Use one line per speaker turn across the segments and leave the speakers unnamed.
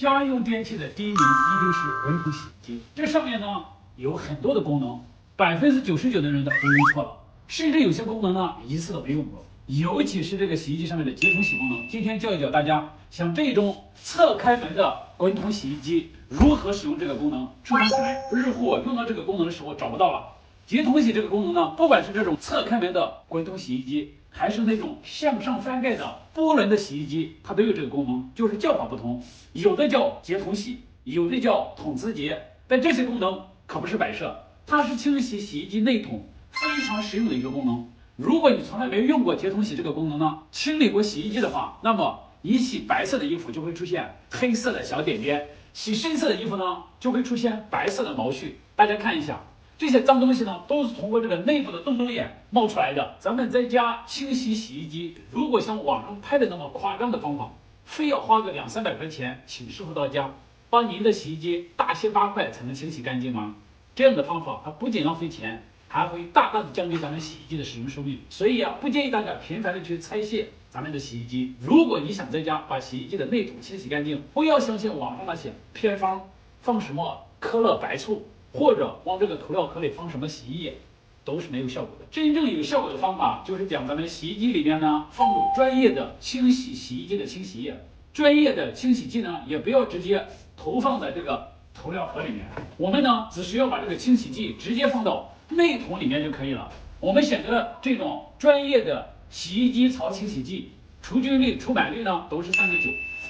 家用电器的第一名一定是滚筒洗衣机。这上面呢有很多的功能，99%的人都用错了，甚至有些功能呢一次都没用过。尤其是这个洗衣机上面的节筒洗功能，今天教一教大家，像这种侧开门的滚筒洗衣机如何使用这个功能。出门前日后用到这个功能的时候找不到了。节筒洗这个功能呢，不管是这种侧开门的滚筒洗衣机，还是那种向上翻盖的波轮的洗衣机，它都有这个功能，就是叫法不同，有的叫节筒洗，有的叫筒子节，但这些功能可不是摆设，它是清洗洗衣机内筒非常实用的一个功能。如果你从来没有用过节筒洗这个功能呢，清理过洗衣机的话，那么你洗白色的衣服就会出现黑色的小点点，洗深色的衣服呢就会出现白色的毛絮。大家看一下。这些脏东西呢，都是通过这个内部的洞洞眼冒出来的。咱们在家清洗洗衣机，如果像网上拍的那么夸张的方法，非要花个200-300块钱请师傅到家，帮您的洗衣机大7、8块才能清洗干净吗？这样的方法它不仅浪费钱，还会大大的降低咱们洗衣机的使用寿命。所以不建议大家频繁的去拆卸咱们的洗衣机。如果你想在家把洗衣机的内筒清洗干净，不要相信网上那些偏方，放什么科乐白醋。或者往这个涂料壳里放什么洗衣液，都是没有效果的。真正有效果的方法，就是将咱们洗衣机里面呢放入专业的清洗洗衣机的清洗液，专业的清洗剂呢也不要直接投放在这个涂料盒里面，我们呢只需要把这个清洗剂直接放到内桶里面就可以了。我们选择这种专业的洗衣机槽清洗剂，除菌率、除螨率呢都是3.9。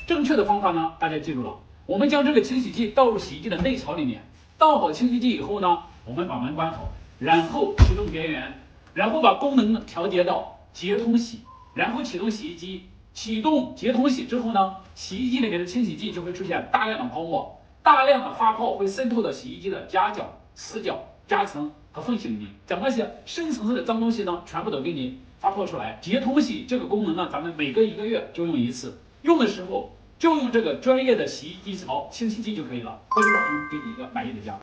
正确的方法呢，大家记住了，我们将这个清洗剂倒入洗衣机的内槽里面。倒好清洗剂以后呢，我们把门关好，然后启动电源，然后把功能调节到节筒洗，然后启动洗衣机。启动节筒洗之后呢，洗衣机里面的清洗剂就会出现大量的泡沫，大量的发泡会渗透到洗衣机的夹角、死角、夹层和缝隙里面，将那些深层次的脏东西呢，全部都给你发泡出来。节筒洗这个功能呢，咱们每隔1个月就用一次，用的时候就用这个专业的洗衣机槽清洗剂就可以了，保证给你一个满意的家。